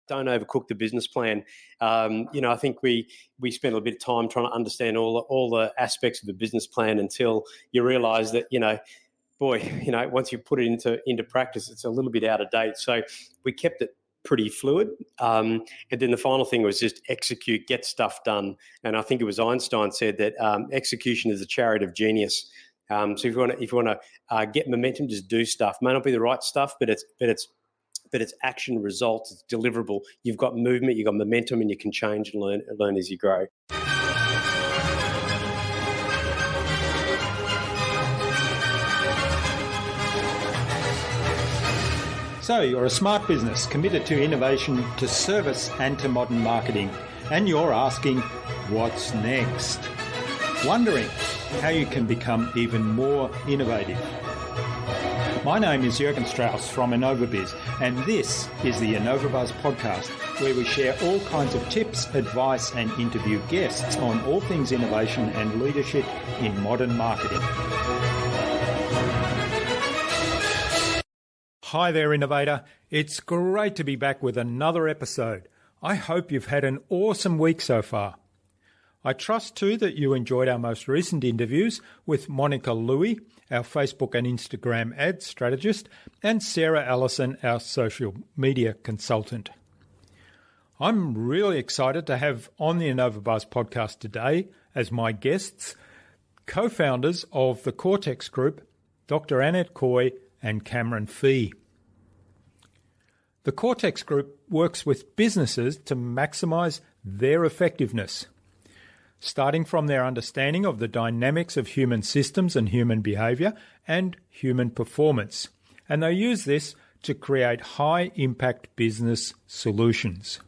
don't overcook the business plan. I think we spent a bit of time trying to understand all the aspects of the business plan until you realise that, once you put it into practice, it's a little bit out of date. So we kept it pretty fluid. And then the final thing was just execute, get stuff done. And I think it was Einstein said that execution is a chariot of genius. So if you want to get momentum, just do stuff. May not be the right stuff, but it's action results, it's deliverable. You've got movement, you've got momentum, and you can change and learn as you grow. So you're a smart business committed to innovation, to service and to modern marketing. And you're asking, what's next? Wondering how you can become even more innovative. My name is Jürgen Strauss from InnovaBuzz, and this is the InnovaBuzz podcast, where we share all kinds of tips, advice and interview guests on all things innovation and leadership in modern marketing. Hi there, innovator. It's great to be back with another episode. I hope you've had an awesome week so far. I trust too that you enjoyed our most recent interviews with Monica Louie, our Facebook and Instagram ad strategist, and Sarah Allison, our social media consultant. I'm really excited to have on the InnovaBuzz podcast today as my guests, co-founders of the Coretex Group, Dr. Annette Koy and Cameron Fee. The Coretex Group works with businesses to maximise their effectiveness, starting from their understanding of the dynamics of human systems and human behaviour and human performance. And they use this to create high-impact business solutions.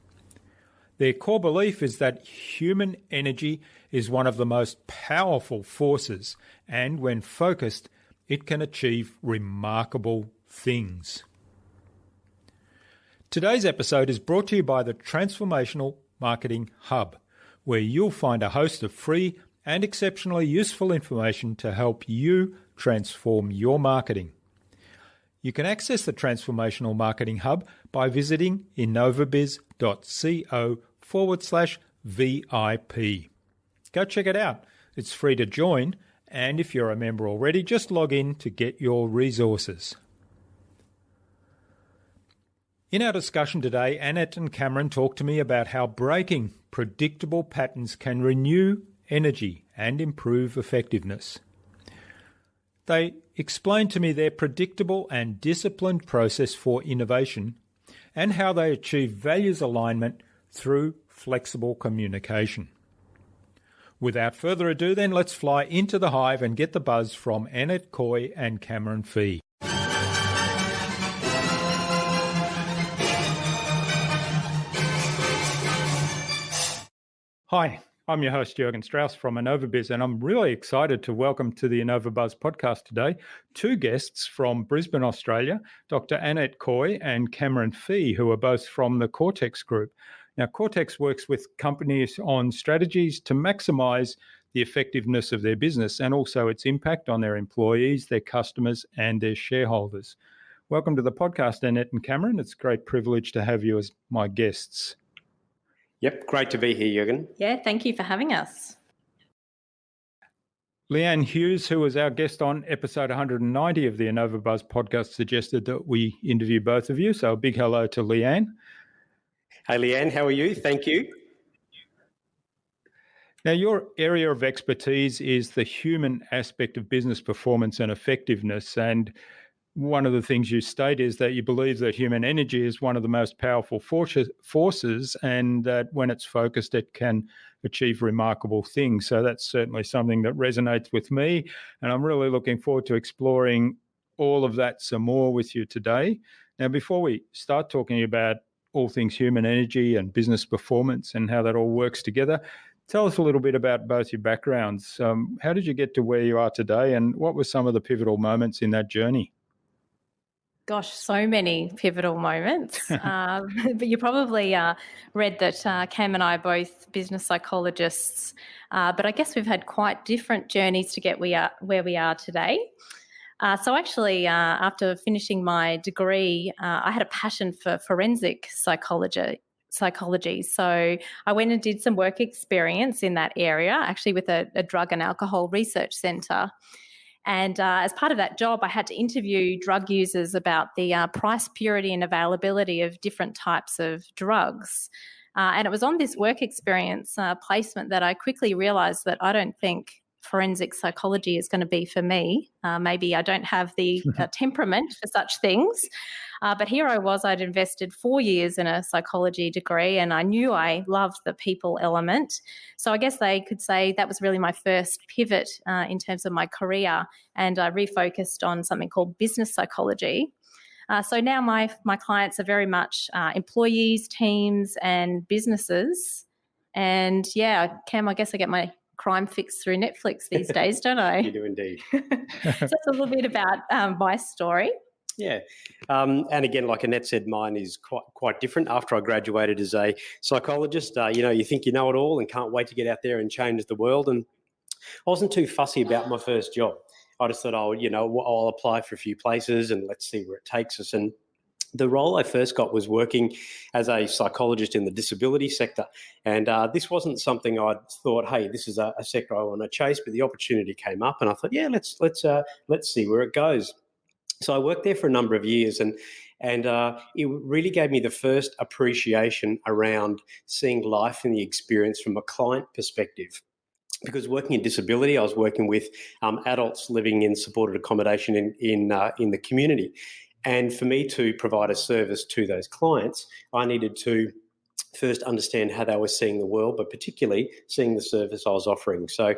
Their core belief is that human energy is one of the most powerful forces, and when focused, it can achieve remarkable things. Today's episode is brought to you by the Transformational Marketing Hub, where you'll find a host of free and exceptionally useful information to help you transform your marketing. You can access the Transformational Marketing Hub by visiting innovabiz.co/VIP. Go check it out. It's free to join, and if you're a member already, just log in to get your resources. In our discussion today, Annette and Cameron talk to me about how breaking predictable patterns can renew energy and improve effectiveness. They explain to me their predictable and disciplined process for innovation and how they achieve values alignment through flexible communication. Without further ado, then, let's fly into the hive and get the buzz from Annette Koy and Cameron Fee. Hi, I'm your host, Jürgen Strauss from InnovaBuzz, and I'm really excited to welcome to the InnovaBuzz podcast today two guests from Brisbane, Australia, Dr. Annette Koy and Cameron Fee, who are both from the Coretex Group. Now, Coretex works with companies on strategies to maximise the effectiveness of their business and also its impact on their employees, their customers and their shareholders. Welcome to the podcast, Annette and Cameron. It's a great privilege to have you as my guests. Yep, great to be here, Jürgen. Yeah, thank you for having us. Leanne Hughes, who was our guest on episode 190 of the InnovaBuzz podcast, suggested that we interview both of you. So a big hello to Leanne. Hey, Leanne, how are you? Thank you. Now, your area of expertise is the human aspect of business performance and effectiveness. And one of the things you state is that you believe that human energy is one of the most powerful forces and that when it's focused, it can achieve remarkable things. So that's certainly something that resonates with me. And I'm really looking forward to exploring all of that some more with you today. Now, before we start talking about all things human energy and business performance and how that all works together, tell us a little bit about both your backgrounds. How did you get to where you are today and what were some of the pivotal moments in that journey? Gosh, so many pivotal moments. But you probably read that Cam and I are both business psychologists, but I guess we've had quite different journeys to get where we are today. So actually, after finishing my degree, I had a passion for forensic psychology. psychology. So I went and did some work experience in that area, actually with a drug and alcohol research centre. And as part of that job, I had to interview drug users about the price, purity and availability of different types of drugs. And it was on this work experience placement that I quickly realised that I don't think forensic psychology is going to be for me. Maybe I don't have the temperament for such things. But here I was, I'd invested 4 years in a psychology degree and I knew I loved the people element. So I guess they could say that was really my first pivot in terms of my career, and I refocused on something called business psychology. So now my clients are very much employees, teams and businesses. And yeah, Cam, I guess I get my crime fix through Netflix these days, don't I? You do indeed. So that's a little bit about my story. Yeah. And again, like Annette said, mine is quite different. After I graduated as a psychologist, you think you know it all and can't wait to get out there and change the world. And I wasn't too fussy about my first job. I just thought, I'll apply for a few places and let's see where it takes us. And the role I first got was working as a psychologist in the disability sector. And this wasn't something I thought, hey, this is a sector I want to chase, but the opportunity came up and I thought, yeah, let's see where it goes. So I worked there for a number of years, and it really gave me the first appreciation around seeing life and the experience from a client perspective. Because working in disability, I was working with adults living in supported accommodation in the community, and for me to provide a service to those clients, I needed to first understand how they were seeing the world, but particularly seeing the service I was offering. So,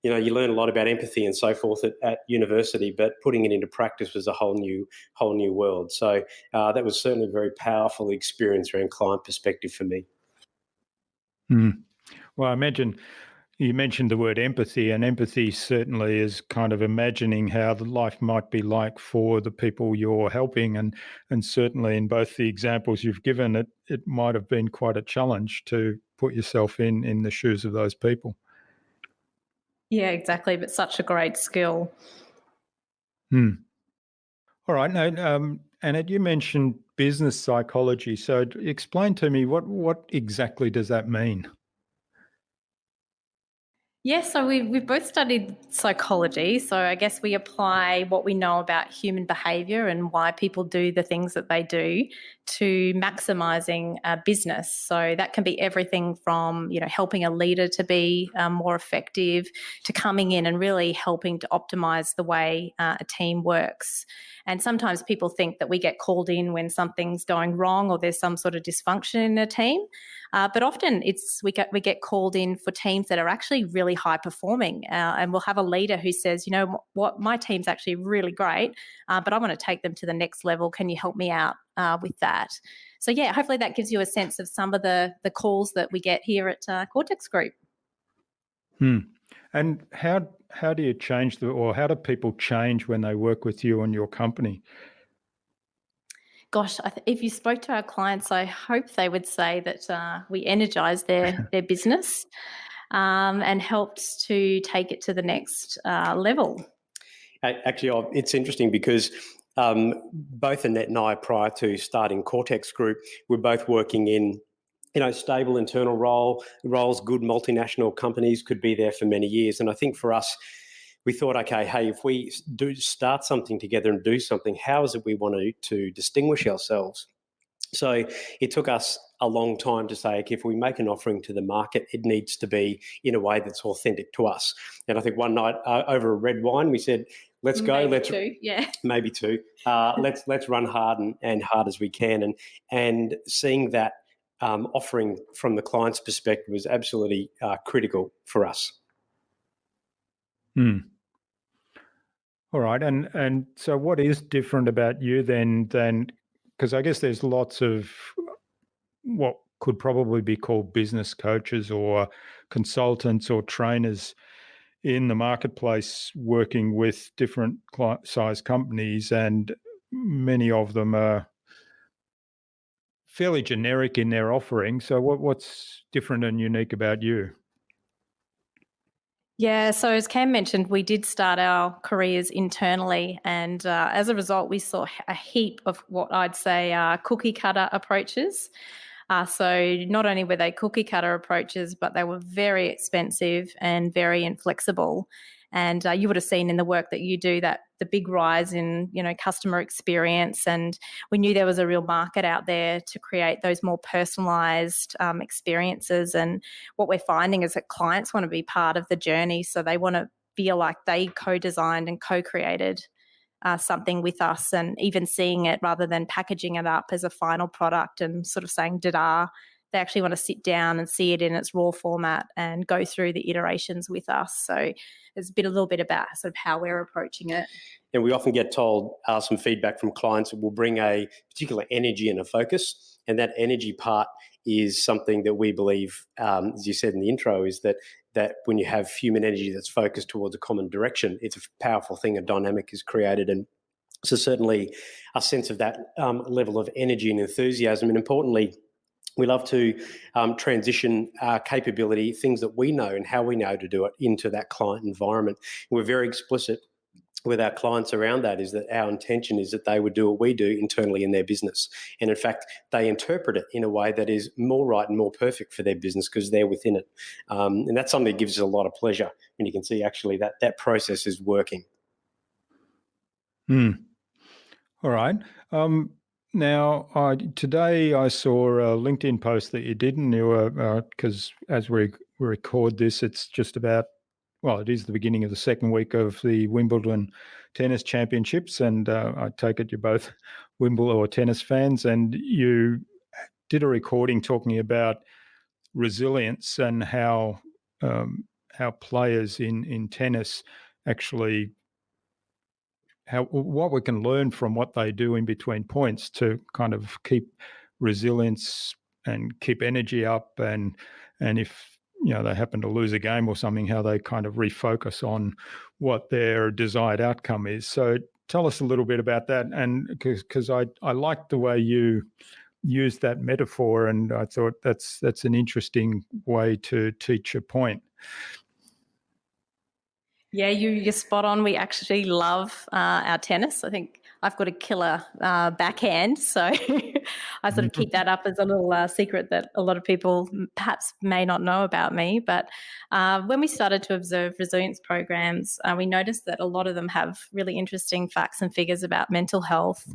you learn a lot about empathy and so forth at university, but putting it into practice was a whole new world. So that was certainly a very powerful experience around client perspective for me. Well, I imagine you mentioned the word empathy, and empathy certainly is kind of imagining how the life might be like for the people you're helping. And certainly in both the examples you've given, it might have been quite a challenge to put yourself in the shoes of those people. Yeah, exactly. But such a great skill. All right. Now, Annette, you mentioned business psychology. So explain to me what exactly does that mean? Yes, so we've both studied psychology. So I guess we apply what we know about human behaviour and why people do the things that they do to maximising a business. So that can be everything from, helping a leader to be more effective, to coming in and really helping to optimise the way a team works. And sometimes people think that we get called in when something's going wrong or there's some sort of dysfunction in a team. But often we get called in for teams that are actually really high performing, and we'll have a leader who says, what, my team's actually really great, but I want to take them to the next level. Can you help me out with that? So yeah, hopefully that gives you a sense of some of the calls that we get here at Coretex Group. And how do you change how do people change when they work with you and your company? Gosh, if you spoke to our clients, I hope they would say that we energise their business and helped to take it to the next level. Actually, it's interesting because both Annette and I, prior to starting Coretex Group, were both working in stable internal roles. Good multinational companies could be there for many years, and I think for us, we thought, okay, hey, if we do start something together and do something, how is it we want to distinguish ourselves? So it took us a long time to say, okay, if we make an offering to the market, it needs to be in a way that's authentic to us. And I think one night over a red wine, we said, let's go. Maybe two. Let's run hard and hard as we can. And seeing that offering from the client's perspective was absolutely critical for us. All right. And so what is different about you then because I guess there's lots of what could probably be called business coaches or consultants or trainers in the marketplace working with different size companies, and many of them are fairly generic in their offering. So what's different and unique about you? Yeah, so as Cam mentioned, we did start our careers internally, and as a result, we saw a heap of what I'd say are cookie cutter approaches. So not only were they cookie cutter approaches, but they were very expensive and very inflexible. And you would have seen in the work that you do that the big rise in, customer experience. And we knew there was a real market out there to create those more personalized experiences. And what we're finding is that clients want to be part of the journey. So they want to feel like they co-designed and co-created something with us, and even seeing it rather than packaging it up as a final product and sort of saying, da-da. They actually want to sit down and see it in its raw format and go through the iterations with us. So there's a little bit about sort of how we're approaching it. And we often get told some feedback from clients that will bring a particular energy and a focus. And that energy part is something that we believe, as you said in the intro, is that when you have human energy that's focused towards a common direction, it's a powerful thing. A dynamic is created. And so certainly a sense of that level of energy and enthusiasm. And importantly, we love to transition our capability, things that we know and how we know to do it, into that client environment. We're very explicit with our clients around that, is that our intention is that they would do what we do internally in their business. And in fact, they interpret it in a way that is more right and more perfect for their business because they're within it. And that's something that gives us a lot of pleasure when you can see actually that process is working. All right. Now, today I saw a LinkedIn post that you did, and you were, because as we record this, it's just about, well, it is the beginning of the second week of the Wimbledon Tennis Championships, and I take it you're both Wimbledon or tennis fans, and you did a recording talking about resilience and how players in tennis actually, what we can learn from what they do in between points to kind of keep resilience and keep energy up, and if they happen to lose a game or something, how they kind of refocus on what their desired outcome is. So tell us a little bit about that, and because I like the way you used that metaphor, and I thought that's an interesting way to teach a point. Yeah, you're spot on. We actually love our tennis. I think I've got a killer backhand, so I sort of keep that up as a little secret that a lot of people perhaps may not know about me. But when we started to observe resilience programs, we noticed that a lot of them have really interesting facts and figures about mental health,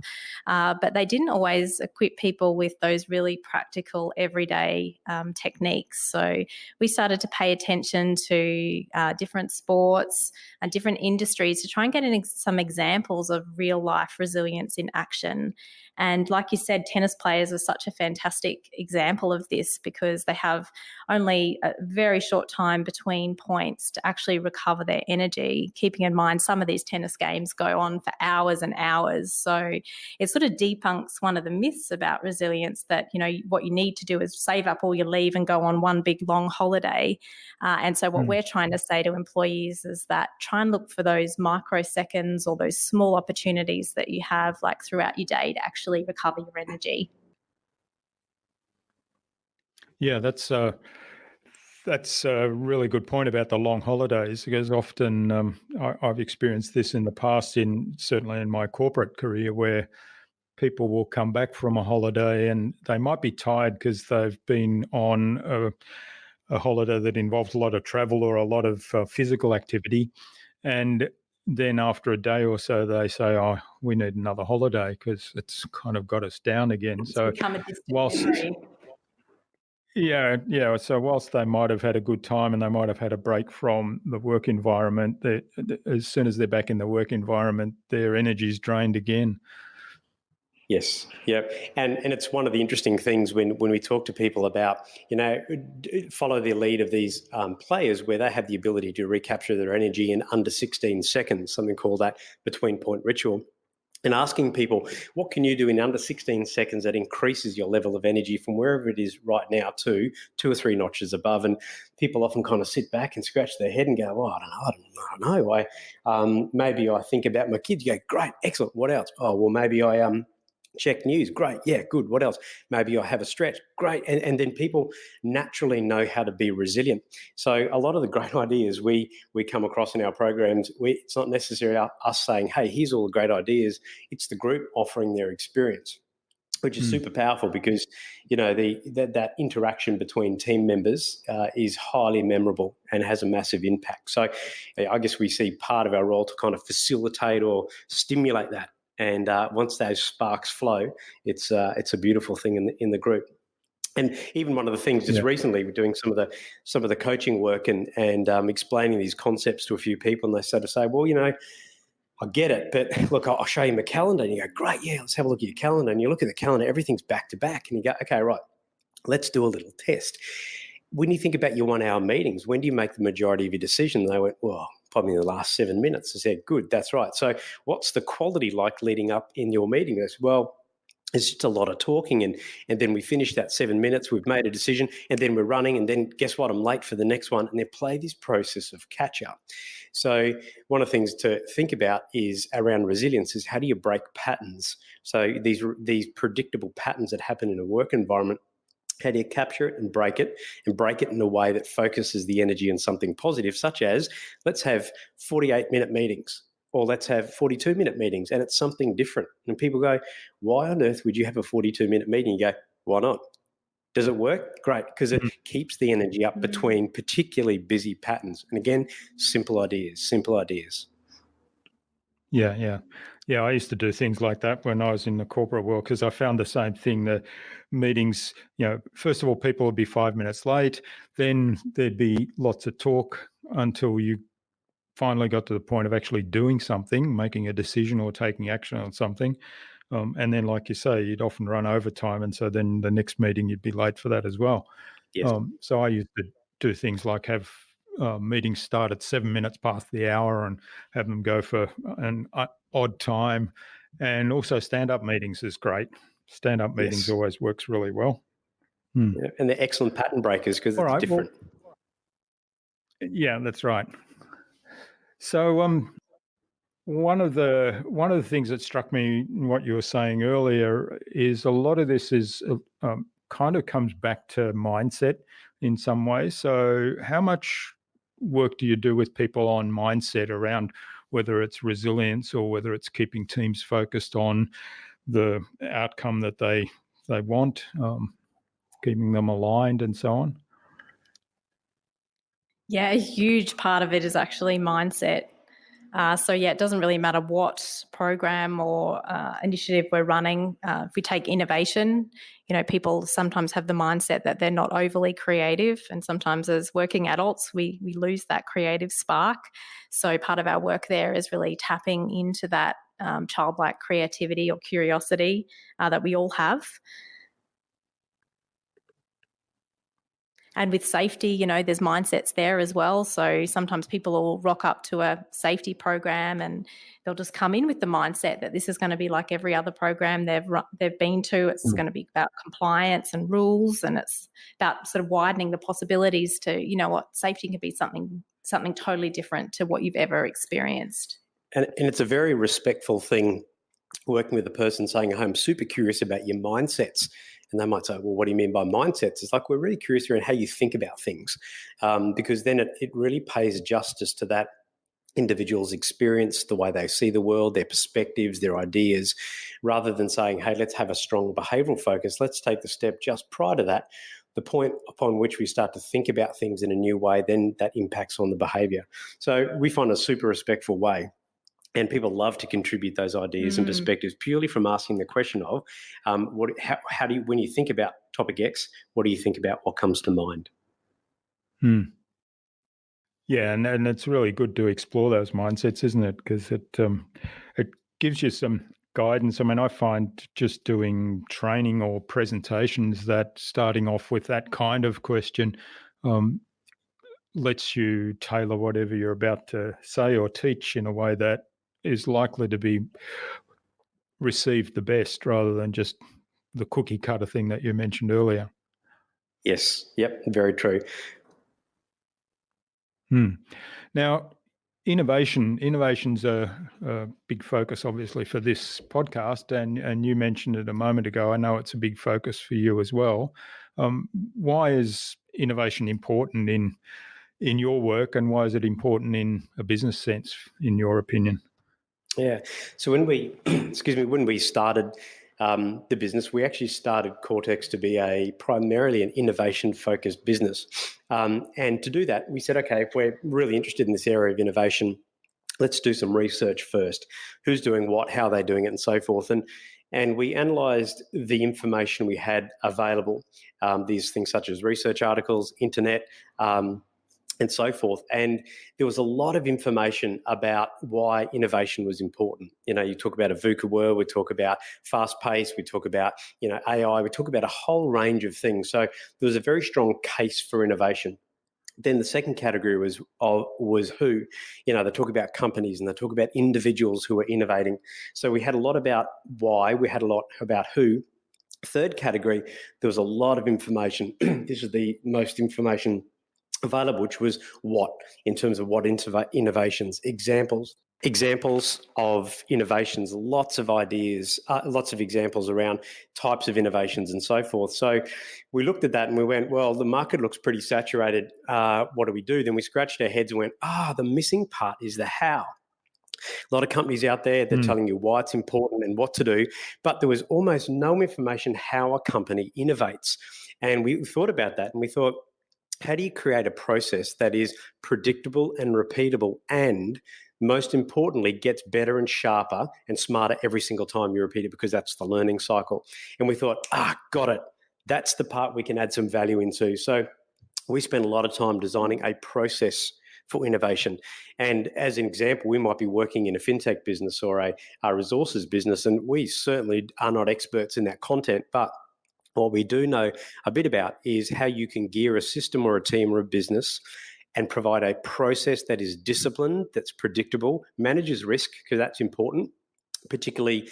but they didn't always equip people with those really practical, everyday techniques. So we started to pay attention to different sports and different industries to try and get some examples of real life resilience in action. And like you said, tennis players are such a fantastic example of this because they have only a very short time between points to actually recover their energy, keeping in mind some of these tennis games go on for hours and hours. So it sort of debunks one of the myths about resilience that, what you need to do is save up all your leave and go on one big long holiday. And so what we're trying to say to employees is that try and look for those microseconds or those small opportunities that you have like throughout your day to actually recover your energy. Yeah, that's a really good point about the long holidays, because often I've experienced this in the past, certainly in my corporate career, where people will come back from a holiday and they might be tired because they've been on a holiday that involves a lot of travel or a lot of physical activity, and then after a day or so they say, oh, we need another holiday because it's kind of got us down again. So whilst so whilst they might have had a good time and they might have had a break from the work environment, as soon as they're back in the work environment, their energy is drained again. Yes, yeah, and it's one of the interesting things when we talk to people about, follow the lead of these players where they have the ability to recapture their energy in under 16 seconds, something called that between point ritual. And asking people, what can you do in under 16 seconds that increases your level of energy from wherever it is right now to 2 or 3 notches above? And people often kind of sit back and scratch their head and go, well, I don't know. Maybe I think about my kids. You go, great, excellent. What else? Oh, well, maybe I check news. Great. Yeah, good. What else? Maybe I have a stretch. Great. And then people naturally know how to be resilient. So a lot of the great ideas we come across in our programs, it's not necessarily us saying, hey, here's all the great ideas. It's the group offering their experience. which is super powerful because, that interaction between team members is highly memorable and has a massive impact. So I guess we see part of our role to kind of facilitate or stimulate that. And once those sparks flow, it's a beautiful thing in the group. And even one of the things just recently, we're doing some of the coaching work and explaining these concepts to a few people, and they sort of say, well, I get it, but look, I'll show you my calendar. And you go, great, yeah, let's have a look at your calendar. And you look at the calendar, everything's back to back. And you go, okay, right, let's do a little test. When you think about your 1 hour meetings, when do you make the majority of your decision? And they went, well, probably in the last 7 minutes. I said, good, that's right. So what's the quality like leading up in your meeting? I said, well, it's just a lot of talking, and then we finish that 7 minutes, we've made a decision, and then we're running, and then guess what, I'm late for the next one, and they play this process of catch up. So one of the things to think about is around resilience is how do you break patterns? So these predictable patterns that happen in a work environment, how do you capture it and break it in a way that focuses the energy on something positive, such as let's have 48-minute meetings, or let's have 42-minute meetings, and it's something different. And people go, why on earth would you have a 42-minute meeting? You go, why not? Does it work? Great, because it keeps the energy up between particularly busy patterns. And again, simple ideas. Yeah. I used to do things like that when I was in the corporate world because I found the same thing. The meetings, first of all, people would be 5 minutes late. Then there'd be lots of talk until you finally got to the point of actually doing something, making a decision or taking action on something. And then, like you say, you'd often run overtime. And so then the next meeting, you'd be late for that as well. Yes. So I used to do things like have meetings start at 7 minutes past the hour and have them go for an odd time. And also stand-up meetings is great. Stand-up meetings always works really well. Yeah, and they're excellent pattern breakers because it's different. Yeah, that's right. So one of the things that struck me in what you were saying earlier is a lot of this is kind of comes back to mindset in some ways. So how much work do you do with people on mindset around whether it's resilience or whether it's keeping teams focused on the outcome that they want, keeping them aligned and so on? Yeah, a huge part of it is actually mindset. It doesn't really matter what program or initiative we're running. If we take innovation, people sometimes have the mindset that they're not overly creative, and sometimes as working adults, we lose that creative spark. So part of our work there is really tapping into that childlike creativity or curiosity that we all have. And with safety, there's mindsets there as well. So sometimes people will rock up to a safety program and they'll just come in with the mindset that this is going to be like every other program they've been to. It's going to be about compliance and rules, and it's about sort of widening the possibilities to, safety can be something totally different to what you've ever experienced. And it's a very respectful thing working with a person saying, I'm super curious about your mindsets. And they might say, well, what do you mean by mindsets? It's like, we're really curious around how you think about things, because then it really pays justice to that individual's experience, the way they see the world, their perspectives, their ideas, rather than saying, hey, let's have a strong behavioural focus. Let's take the step just prior to that, the point upon which we start to think about things in a new way, then that impacts on the behaviour. So we find a super respectful way. And people love to contribute those ideas and perspectives purely from asking the question of, how do you, when you think about topic X, what do you think about what comes to mind? Yeah, and it's really good to explore those mindsets, isn't it? Because it gives you some guidance. I mean, I find just doing training or presentations that starting off with that kind of question lets you tailor whatever you're about to say or teach in a way that is likely to be received the best rather than just the cookie cutter thing that you mentioned earlier. Yes. Yep. Very true. Now, innovation's a big focus, obviously, for this podcast, and you mentioned it a moment ago. I know it's a big focus for you as well. Why is innovation important in your work, and why is it important in a business sense, in your opinion? Yeah. So when we, when we started the business, we actually started Coretex to be primarily an innovation-focused business. And to do that, we said, okay, if we're really interested in this area of innovation, let's do some research first. Who's doing what, how they're doing it, and so forth. And we analysed the information we had available, these things such as research articles, internet, and so forth. And there was a lot of information about why innovation was important. You talk about a VUCA world, we talk about fast pace, we talk about, AI, we talk about a whole range of things. So there was a very strong case for innovation. Then the second category was who. They talk about companies and they talk about individuals who are innovating. So we had a lot about why, we had a lot about who. Third category, there was a lot of information. This is the most information available, which was what, in terms of what innovations, examples of innovations, lots of ideas, lots of examples around types of innovations and so forth. So we looked at that and we went, well, the market looks pretty saturated. What do we do? Then we scratched our heads and went, the missing part is the how. A lot of companies out there, they're telling you why it's important and what to do, but there was almost no information how a company innovates. And we thought about that and we thought, how do you create a process that is predictable and repeatable and, most importantly, gets better and sharper and smarter every single time you repeat it, because that's the learning cycle. And we thought, got it. That's the part we can add some value into. So we spent a lot of time designing a process for innovation. And as an example, we might be working in a fintech business or a resources business, and we certainly are not experts in that content, but what we do know a bit about is how you can gear a system or a team or a business and provide a process that is disciplined, that's predictable, manages risk, because that's important, particularly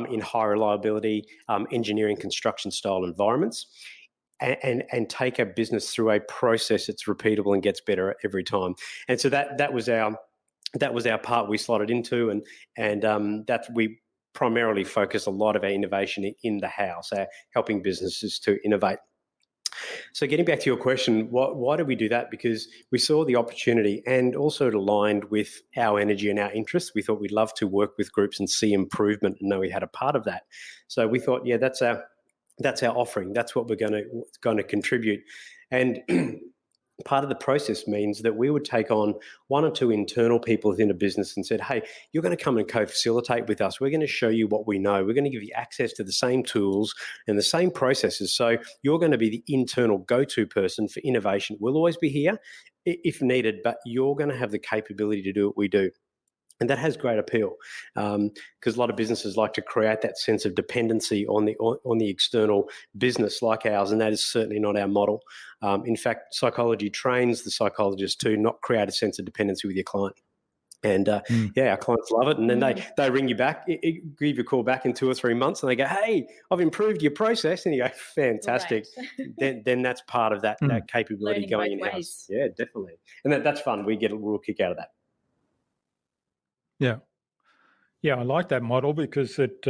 in high reliability engineering construction style environments, and take a business through a process that's repeatable and gets better every time. And so that was our part we slotted into, and that we primarily focus a lot of our innovation in the house, helping businesses to innovate. So getting back to your question, why did we do that? Because we saw the opportunity, and also it aligned with our energy and our interests. We thought we'd love to work with groups and see improvement and know we had a part of that. So we thought, that's our offering. That's what we're going to contribute. And part of the process means that we would take on one or two internal people within a business and said, hey, you're going to come and co-facilitate with us. We're going to show you what we know. We're going to give you access to the same tools and the same processes. So you're going to be the internal go-to person for innovation. We'll always be here if needed, but you're going to have the capability to do what we do. And that has great appeal, because a lot of businesses like to create that sense of dependency on the external business like ours, and that is certainly not our model. In fact, psychology trains the psychologist to not create a sense of dependency with your client. And our clients love it. And then they ring you back, give you a call back in 2 or 3 months, and they go, hey, I've improved your process. And you go, fantastic. Right. Then that's part of that capability learning going in-house. Yeah, definitely. And that's fun. We get a real kick out of that. Yeah, I like that model because it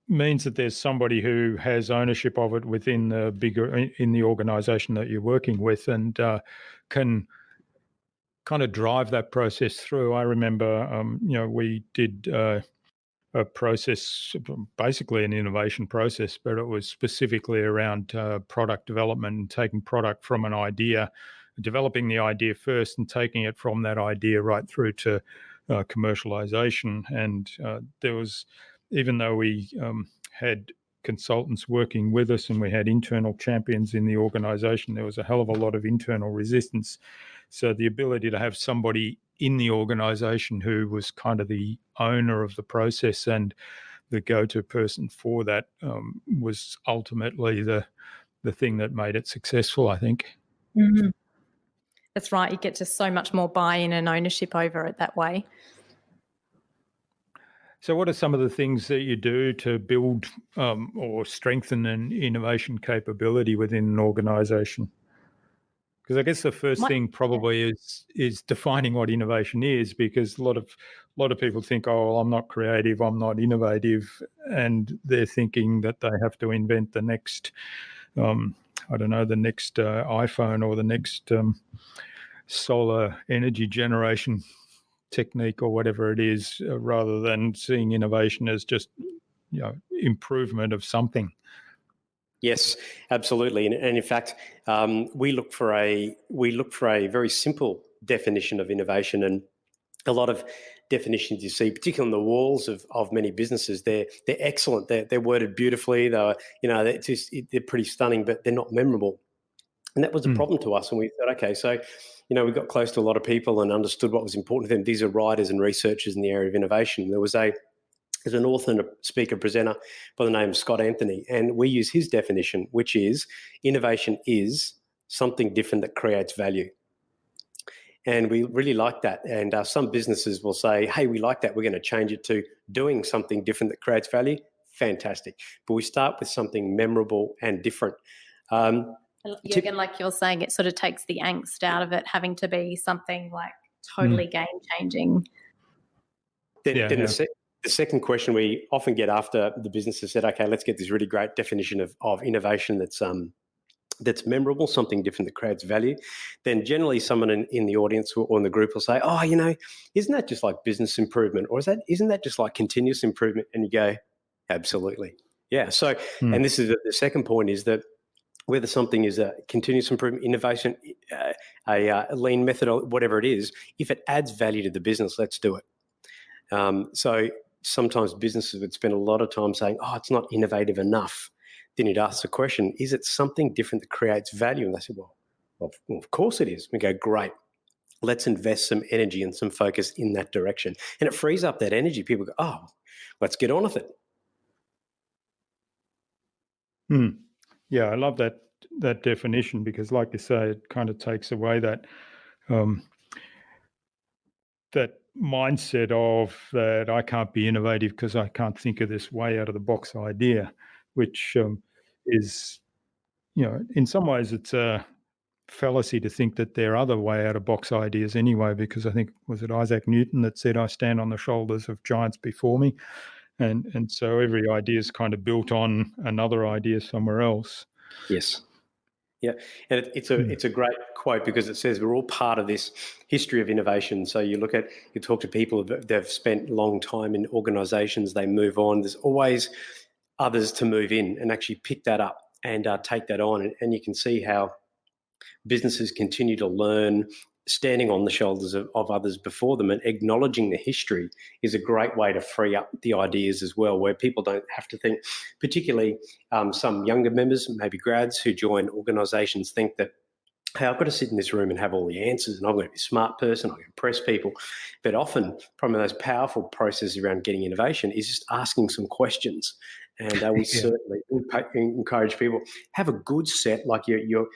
means that there's somebody who has ownership of it within the organisation that you're working with, and can kind of drive that process through. I remember, we did a process, basically an innovation process, but it was specifically around product development and taking product from an idea, developing the idea first and taking it from that idea right through to commercialization. And there was, even though we had consultants working with us and we had internal champions in the organization, there was a hell of a lot of internal resistance. So the ability to have somebody in the organization who was kind of the owner of the process and the go-to person for that was ultimately the thing that made it successful, I think. Mm-hmm. That's right. You get just so much more buy-in and ownership over it that way. So what are some of the things that you do to build or strengthen an innovation capability within an organisation? Because I guess the first thing probably is defining what innovation is, because a lot of people think, oh, well, I'm not creative, I'm not innovative, and they're thinking that they have to invent the next, the next iPhone or the next solar energy generation technique or whatever it is, rather than seeing innovation as just improvement of something. Yes, absolutely. And in fact, we look for a very simple definition of innovation, and a lot of definitions you see, particularly on the walls of many businesses, they're excellent. They're worded beautifully. They're pretty stunning, but they're not memorable. And that was a problem to us. And we thought, okay, so we got close to a lot of people and understood what was important to them. These are writers and researchers in the area of innovation. There's an author and a speaker presenter by the name of Scott Anthony, and we use his definition, which is innovation is something different that creates value. And we really like that. And some businesses will say, hey, we like that. We're going to change it to doing something different that creates value. Fantastic. But we start with something memorable and different. Again, like you're saying, it sort of takes the angst out of it having to be something like totally game-changing. The second question we often get after the business has said, okay, let's get this really great definition of innovation that's memorable, something different that creates value. Then generally someone in the audience or in the group will say, oh, isn't that just like business improvement? Or isn't that just like continuous improvement? And you go, absolutely. Yeah. So, and this is the second point, is that whether something is a continuous improvement, innovation, a lean method, or whatever it is, if it adds value to the business, let's do it. So sometimes businesses would spend a lot of time saying, oh, it's not innovative enough. Then you'd ask the question, is it something different that creates value? And they said, well, of course it is. We go, great. Let's invest some energy and some focus in that direction. And it frees up that energy. People go, oh, let's get on with it. Yeah, I love that definition, because like you say, it kind of takes away that that mindset of that I can't be innovative because I can't think of this way out of the box idea, which is, in some ways it's a fallacy to think that there are other way out of box ideas anyway, because I think, was it Isaac Newton that said, I stand on the shoulders of giants before me? And so every idea is kind of built on another idea somewhere else. Yes. Yeah, and it's a great quote, because it says we're all part of this history of innovation. So you talk to people that they've spent a long time in organisations, they move on. There's always others to move in and actually pick that up and take that on. And you can see how businesses continue to learn, standing on the shoulders of others before them, and acknowledging the history is a great way to free up the ideas as well, where people don't have to think, particularly some younger members, maybe grads who join organisations, think that, hey, I've got to sit in this room and have all the answers, and I'm going to be a smart person, I can impress people. But often, probably the most powerful process around getting innovation is just asking some questions. And we certainly encourage people, have a good set, like you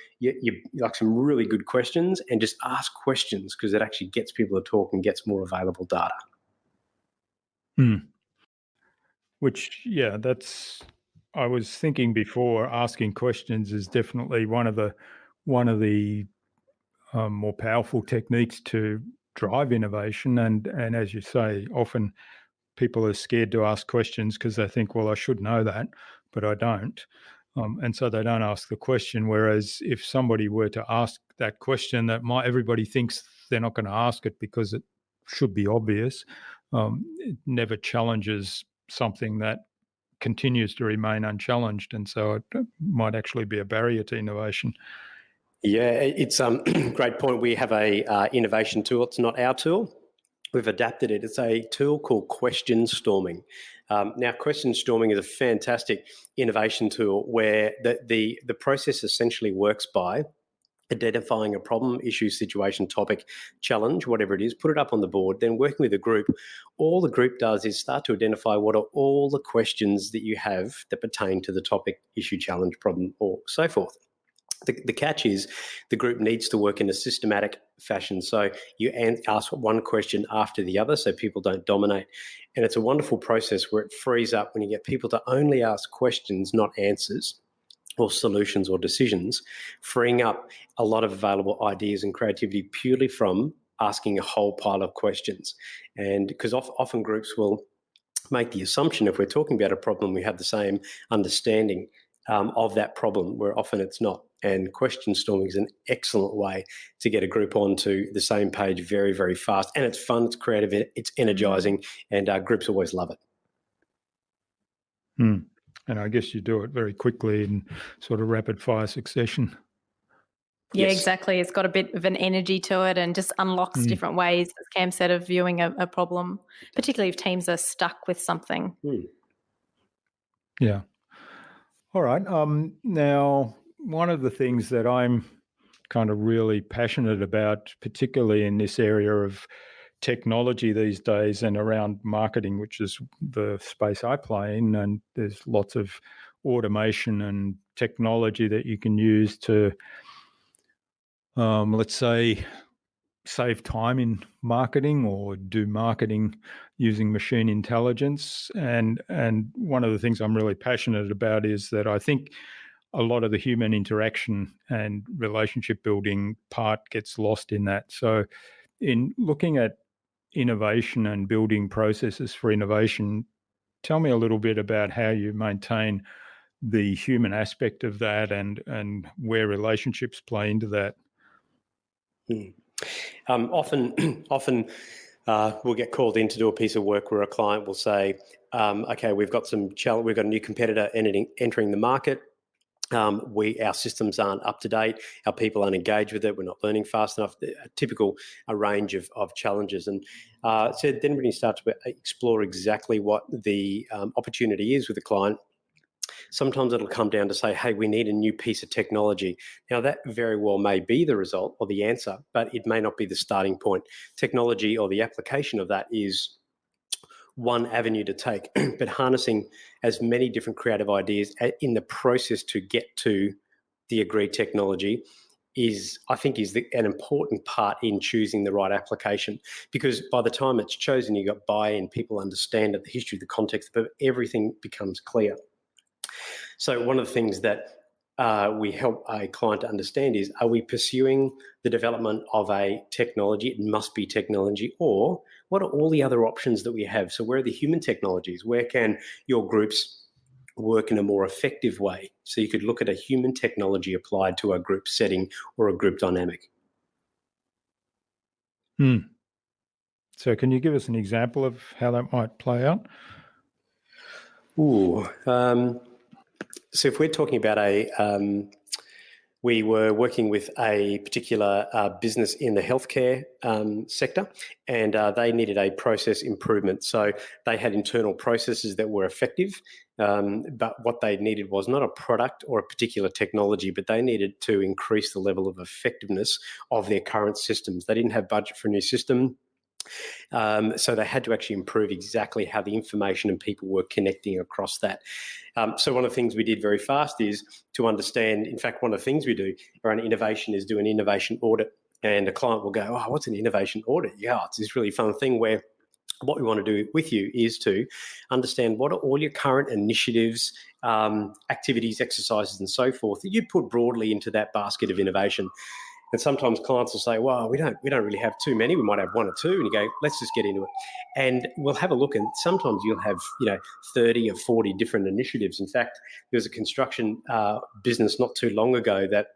like some really good questions, and just ask questions, because it actually gets people to talk and gets more available data. Which, I was thinking before, asking questions is definitely one of the more powerful techniques to drive innovation. And as you say, often people are scared to ask questions because they think, well, I should know that, but I don't. And so they don't ask the question. Whereas if somebody were to ask that question, everybody thinks they're not going to ask it because it should be obvious. It never challenges something that continues to remain unchallenged. And so it might actually be a barrier to innovation. Yeah, it's a great point. We have a innovation tool. It's not our tool. We've adapted it. It's a tool called question storming. Now, question storming is a fantastic innovation tool where the process essentially works by identifying a problem, issue, situation, topic, challenge, whatever it is, put it up on the board, then working with a group. All the group does is start to identify what are all the questions that you have that pertain to the topic, issue, challenge, problem, or so forth. The catch is the group needs to work in a systematic fashion. So you ask one question after the other so people don't dominate. And it's a wonderful process where it frees up when you get people to only ask questions, not answers or solutions or decisions, freeing up a lot of available ideas and creativity purely from asking a whole pile of questions. And because often groups will make the assumption, if we're talking about a problem, we have the same understanding of that problem, where often it's not. And question storming is an excellent way to get a group onto the same page very, very fast. And it's fun, it's creative, it's energizing, and groups always love it. Hmm. And I guess you do it very quickly in sort of rapid fire succession. Yeah, Yes. exactly. It's got a bit of an energy to it and just unlocks different ways, as Cam said, of viewing a problem, particularly if teams are stuck with something. Yeah. All right. Now, one of the things that I'm kind of really passionate about, particularly in this area of technology these days and around marketing, which is the space I play in, and there's lots of automation and technology that you can use to, let's say, save time in marketing or do marketing using machine intelligence. And one of the things I'm really passionate about is that I think a lot of the human interaction and relationship building part gets lost in that. So in looking at innovation and building processes for innovation, tell me a little bit about how you maintain the human aspect of that and where relationships play into that. Often we'll get called in to do a piece of work where a client will say, okay, we've got a new competitor entering the market. Our systems aren't up to date. Our people aren't engaged with it. We're not learning fast enough. A range of challenges. And so then when you start to explore exactly what the opportunity is with the client, sometimes it'll come down to say, hey, we need a new piece of technology. Now, that very well may be the result or the answer, but it may not be the starting point. Technology or the application of that is one avenue to take, but harnessing as many different creative ideas in the process to get to the agreed technology is an important part in choosing the right application, because by the time it's chosen, you've got buy-in, people understand it, the history, the context, but everything becomes clear. So one of the things that we help a client to understand is, are we pursuing the development of a technology? It must be technology. Or what are all the other options that we have? So where are the human technologies? Where can your groups work in a more effective way? So you could look at a human technology applied to a group setting or a group dynamic. So can you give us an example of how that might play out? So if we're talking about we were working with a particular business in the healthcare sector, and they needed a process improvement. So they had internal processes that were effective, but what they needed was not a product or a particular technology, but they needed to increase the level of effectiveness of their current systems. They didn't have budget for a new system. So they had to actually improve exactly how the information and people were connecting across that. So one of the things we did very fast is to understand, in fact, one of the things we do around innovation is do an innovation audit. And a client will go, oh, what's an innovation audit? Yeah, it's this really fun thing where what we want to do with you is to understand what are all your current initiatives, activities, exercises, and so forth that you put broadly into that basket of innovation. And sometimes clients will say, well, we don't really have too many. We might have one or two. And you go, let's just get into it. And we'll have a look. And sometimes you'll have, 30 or 40 different initiatives. In fact, there was a construction business not too long ago that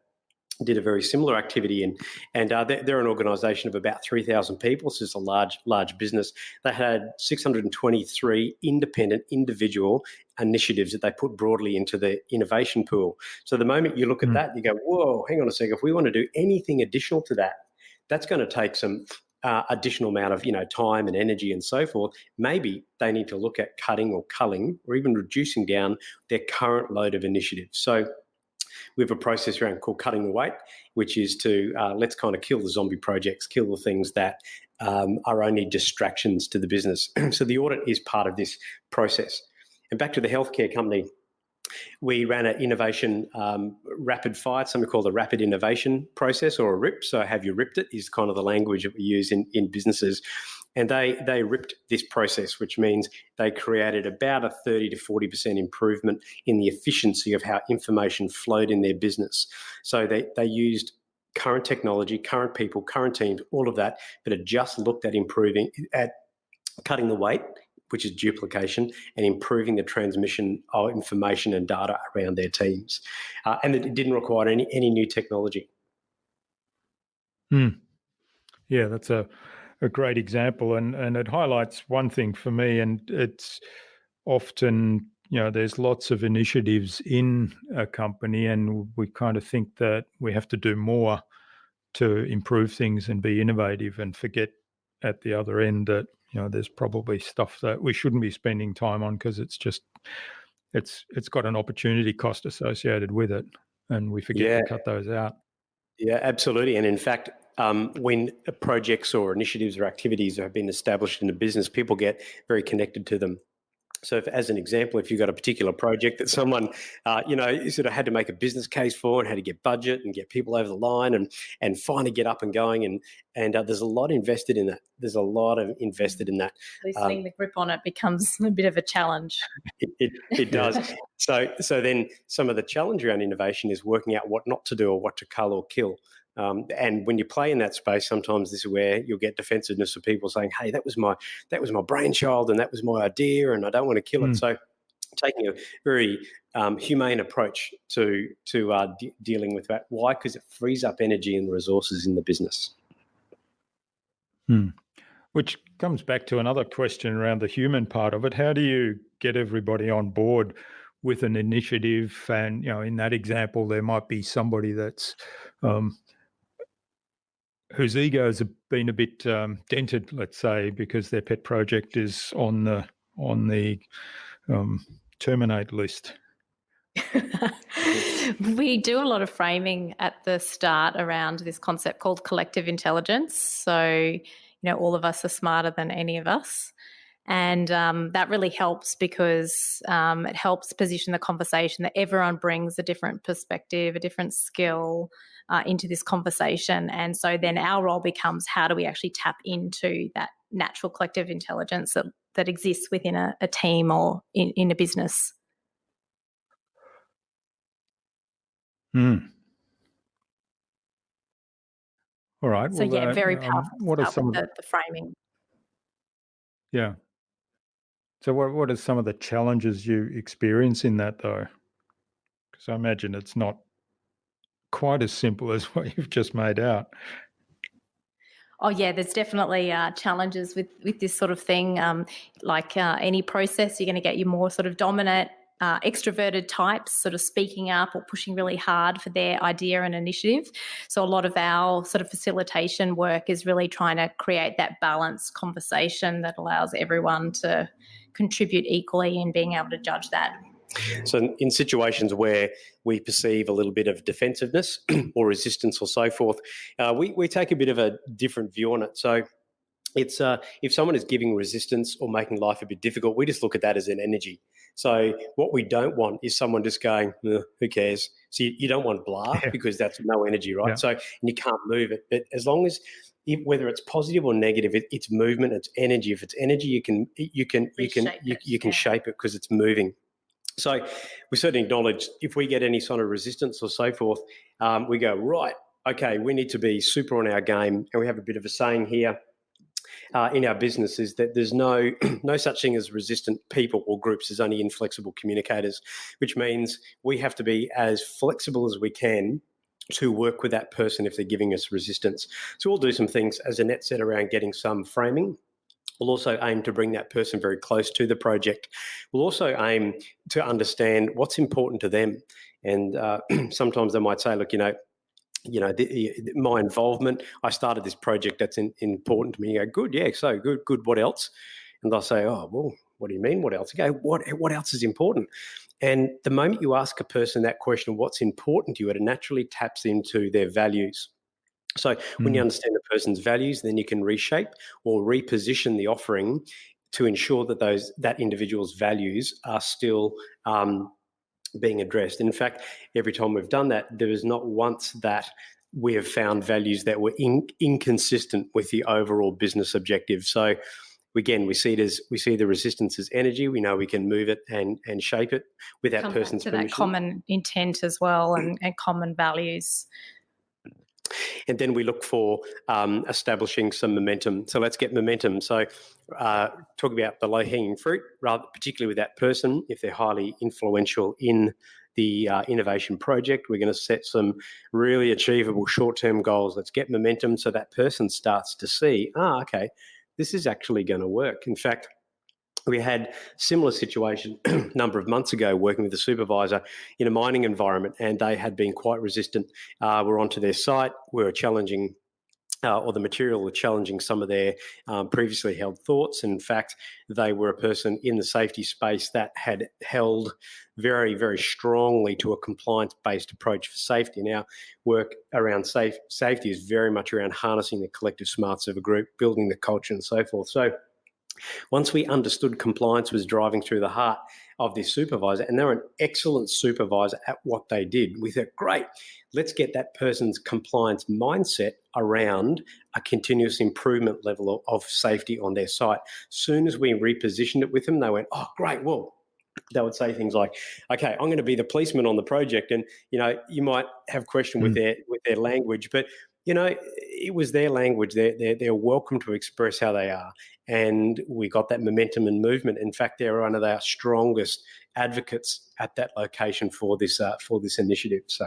did a very similar activity, and they're an organisation of about 3,000 people, so it's a large business. They had 623 independent individual initiatives that they put broadly into the innovation pool. So the moment you look at that, you go, whoa, hang on a second, if we want to do anything additional to that, that's going to take some additional amount of time and energy and so forth. Maybe they need to look at cutting or culling or even reducing down their current load of initiatives. So we have a process around called cutting the weight, which is to let's kind of kill the zombie projects, kill the things that are only distractions to the business. So the audit is part of this process. And back to the healthcare company, we ran an innovation rapid fire, something called a rapid innovation process, or a RIP. So have you ripped it is kind of the language that we use in businesses. And they ripped this process, which means they created about a 30 to 40% improvement in the efficiency of how information flowed in their business. So they used current technology, current people, current teams, all of that, but it just looked at cutting the weight, which is duplication, and improving the transmission of information and data around their teams. And it didn't require any new technology. Yeah, that's a great example, and it highlights one thing for me, and it's often there's lots of initiatives in a company, and we kind of think that we have to do more to improve things and be innovative, and forget at the other end that there's probably stuff that we shouldn't be spending time on because it's got an opportunity cost associated with it, and we forget to cut those out. Yeah, absolutely. And in fact, when projects or initiatives or activities have been established in a business, people get very connected to them. So as an example, if you've got a particular project that someone, sort of had to make a business case for, and had to get budget and get people over the line and finally get up and going, and there's a lot invested in that. Loosening the grip on it becomes a bit of a challenge. It does. So then some of the challenge around innovation is working out what not to do or what to cull or kill. And when you play in that space, sometimes this is where you'll get defensiveness of people saying, "Hey, that was my brainchild, and that was my idea, and I don't want to kill it." So, taking a very humane approach to dealing with that. Why? Because it frees up energy and resources in the business. Which comes back to another question around the human part of it. How do you get everybody on board with an initiative? And in that example, there might be somebody that's whose egos have been a bit dented, let's say, because their pet project is on the terminate list. We do a lot of framing at the start around this concept called collective intelligence. So, all of us are smarter than any of us. And that really helps because it helps position the conversation that everyone brings a different perspective, a different skill into this conversation. And so then our role becomes, how do we actually tap into that natural collective intelligence that exists within a team or in a business? All right. So, very powerful. What are some of the framing? Yeah. So what are some of the challenges you experience in that, though? Because I imagine it's not quite as simple as what you've just made out. Oh, yeah, there's definitely challenges with this sort of thing. Like any process, you're going to get your more sort of dominant, extroverted types sort of speaking up or pushing really hard for their idea and initiative. So a lot of our sort of facilitation work is really trying to create that balanced conversation that allows everyone to contribute equally and being able to judge that. So in situations where we perceive a little bit of defensiveness or resistance or so forth, we take a bit of a different view on it. So it's if someone is giving resistance or making life a bit difficult, we just look at that as an energy. So what we don't want is someone just going, who cares? So you don't want blah, because that's no energy, right? Yeah. So and you can't move it. But as long as whether it's positive or negative, it's movement, it's energy. If it's energy, you can shape it because it's moving. So we certainly acknowledge if we get any sort of resistance or so forth, we go, right, okay, we need to be super on our game. And we have a bit of a saying here in our business is that there's no such thing as resistant people or groups. There's only inflexible communicators, which means we have to be as flexible as we can to work with that person if they're giving us resistance. So we'll do some things, as Annette said, around getting some framing. We'll also aim to bring that person very close to the project. We'll also aim to understand what's important to them. And sometimes they might say, look, my involvement, I started this project that's important to me. You go, good, yeah, so good. What else? And they'll say, oh, well, what do you mean? What else? You go, what else is important? And the moment you ask a person that question, what's important to you, it naturally taps into their values. So when you understand the person's values, then you can reshape or reposition the offering to ensure that that individual's values are still being addressed. In fact, every time we've done that, there is not once that we have found values that were inconsistent with the overall business objective. So again, we see the resistance as energy. We know we can move it and shape it with that person's permission. That common intent as well and common values. And then we look for establishing some momentum. So let's get momentum. So talk about the low-hanging fruit, particularly with that person. If they're highly influential in the innovation project, we're going to set some really achievable short-term goals. Let's get momentum so that person starts to see, okay, this is actually going to work. In fact, we had similar situation a number of months ago working with a supervisor in a mining environment, and they had been quite resistant. We're onto their site. We were challenging or the material were challenging some of their previously held thoughts. In fact, they were a person in the safety space that had held very, very strongly to a compliance-based approach for safety. Now, work around safety is very much around harnessing the collective smarts of a group, building the culture and so forth. So once we understood compliance was driving through the heart of this supervisor, and they were an excellent supervisor at what they did, we thought, great, let's get that person's compliance mindset around a continuous improvement level of safety on their site. As soon as we repositioned it with them, they went, oh, great, well, they would say things like, okay, I'm going to be the policeman on the project. And, you might have question with their language, but, it was their language. They're welcome to express how they are. And we got that momentum and movement. In fact, they're one of our strongest advocates at that location for this initiative. So.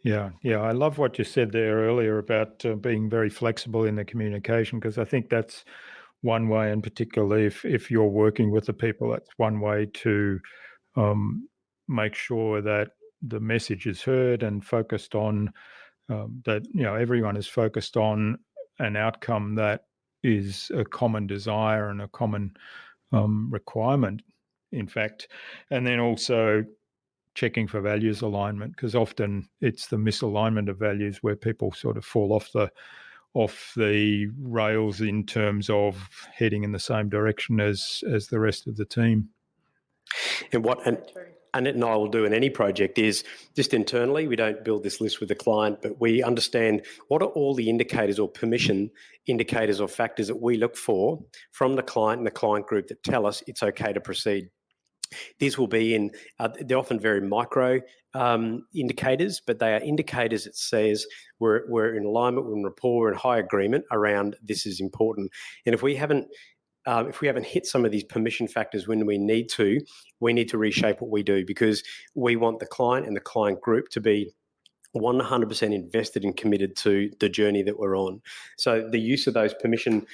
Yeah, I love what you said there earlier about being very flexible in the communication, because I think that's one way, and particularly if you're working with the people, that's one way to make sure that the message is heard and focused on that everyone is focused on an outcome that is a common desire and a common requirement, in fact, and then also checking for values alignment, because often it's the misalignment of values where people sort of fall off the rails in terms of heading in the same direction as the rest of the team. And what Annette and I will do in any project is just internally, we don't build this list with the client, but we understand what are all the indicators or permission indicators or factors that we look for from the client and the client group that tell us it's okay to proceed. These will be they're often very micro indicators, but they are indicators that says we're in alignment, we're in rapport, we're in high agreement around this is important. And if we haven't hit some of these permission factors when we need to reshape what we do, because we want the client and the client group to be 100% invested and committed to the journey that we're on. So the use of those permission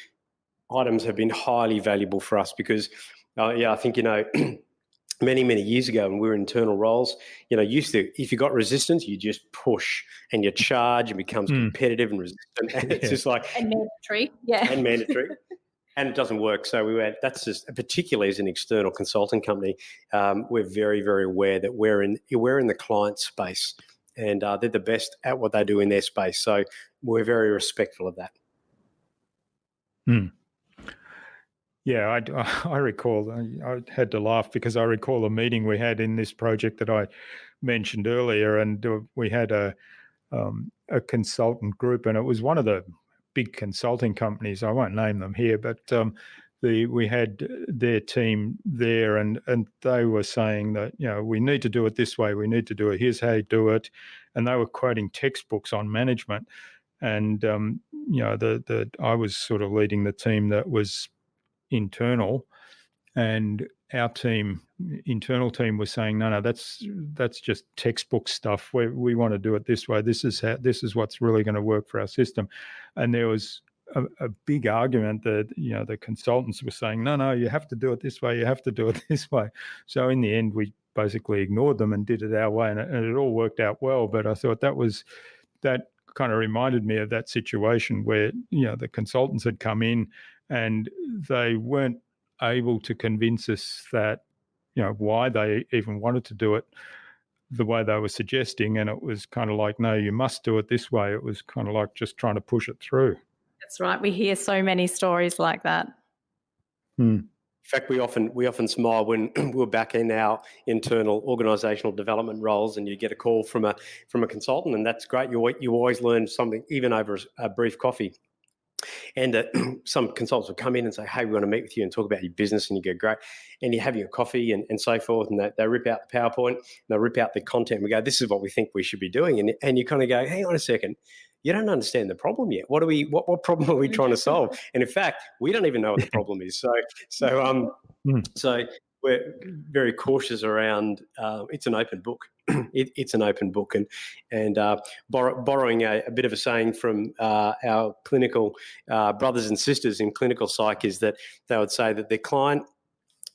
items have been highly valuable for us because, I think, many, many years ago when we were in internal roles, if you got resistance, you just push and you charge and becomes competitive and resistant. And it's just like... And mandatory, yeah. And mandatory. And it doesn't work. So that's just, particularly as an external consulting company, we're very, very aware that we're in the client space and they're the best at what they do in their space. So we're very respectful of that. Yeah, I recall, I had to laugh because I recall a meeting we had in this project that I mentioned earlier, and we had a consultant group, and it was one of the big consulting companies. I won't name them here, but we had their team there, and they were saying that we need to do it this way, we need to do it. Here's how you do it, and they were quoting textbooks on management, and I was sort of leading the team that was internal, and our internal team was saying, no, that's just textbook stuff. We want to do it this way. This is what's really going to work for our system. And there was a big argument that the consultants were saying, no, you have to do it this way. You have to do it this way. So in the end, we basically ignored them and did it our way, and it all worked out well. But I thought that kind of reminded me of that situation where the consultants had come in and they weren't able to convince us that why they even wanted to do it the way they were suggesting, and it was kind of like, no, you must do it this way. It was kind of like just trying to push it through. That's right. We hear so many stories like that. In fact, we often smile when we're back in our internal organisational development roles, and you get a call from a consultant, and that's great. You always learn something, even over a brief coffee. And some consultants will come in and say, hey, we want to meet with you and talk about your business, and you go, great. And you have your coffee and so forth, and they rip out the PowerPoint, and they rip out the content, and we go, this is what we think we should be doing. And you kind of go, hang on a second, you don't understand the problem yet. What problem are we trying to solve? And in fact, we don't even know what the problem is. So we're very cautious around. It's an open book. It's an open book, and borrowing a bit of a saying from our clinical brothers and sisters in clinical psych is that they would say that their client,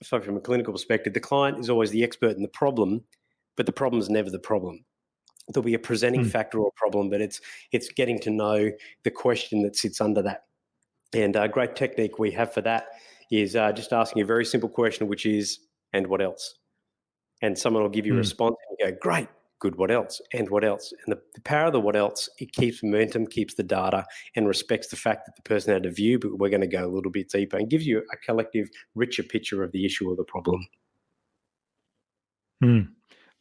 so from a clinical perspective, the client is always the expert in the problem, but the problem is never the problem. There'll be a presenting factor or problem, but it's getting to know the question that sits under that. And a great technique we have for that is just asking a very simple question, which is, and what else? And someone will give you a response and you go, great, good, what else? And what else? And the power of the what else, it keeps momentum, keeps the data, and respects the fact that the person had a view, but we're going to go a little bit deeper and gives you a collective, richer picture of the issue or the problem.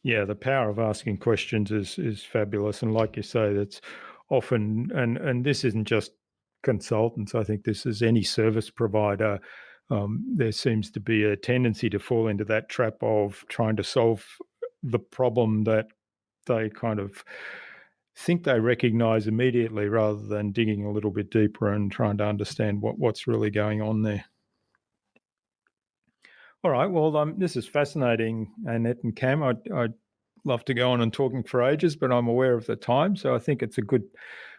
Yeah, the power of asking questions is fabulous. And like you say, that's often, and this isn't just consultants, I think this is any service provider. There seems to be a tendency to fall into that trap of trying to solve the problem that they kind of think they recognize immediately rather than digging a little bit deeper and trying to understand what's really going on there. All right, well, this is fascinating, Annette and Cam. I'd love to go on and talking for ages, but I'm aware of the time, so I think it's a good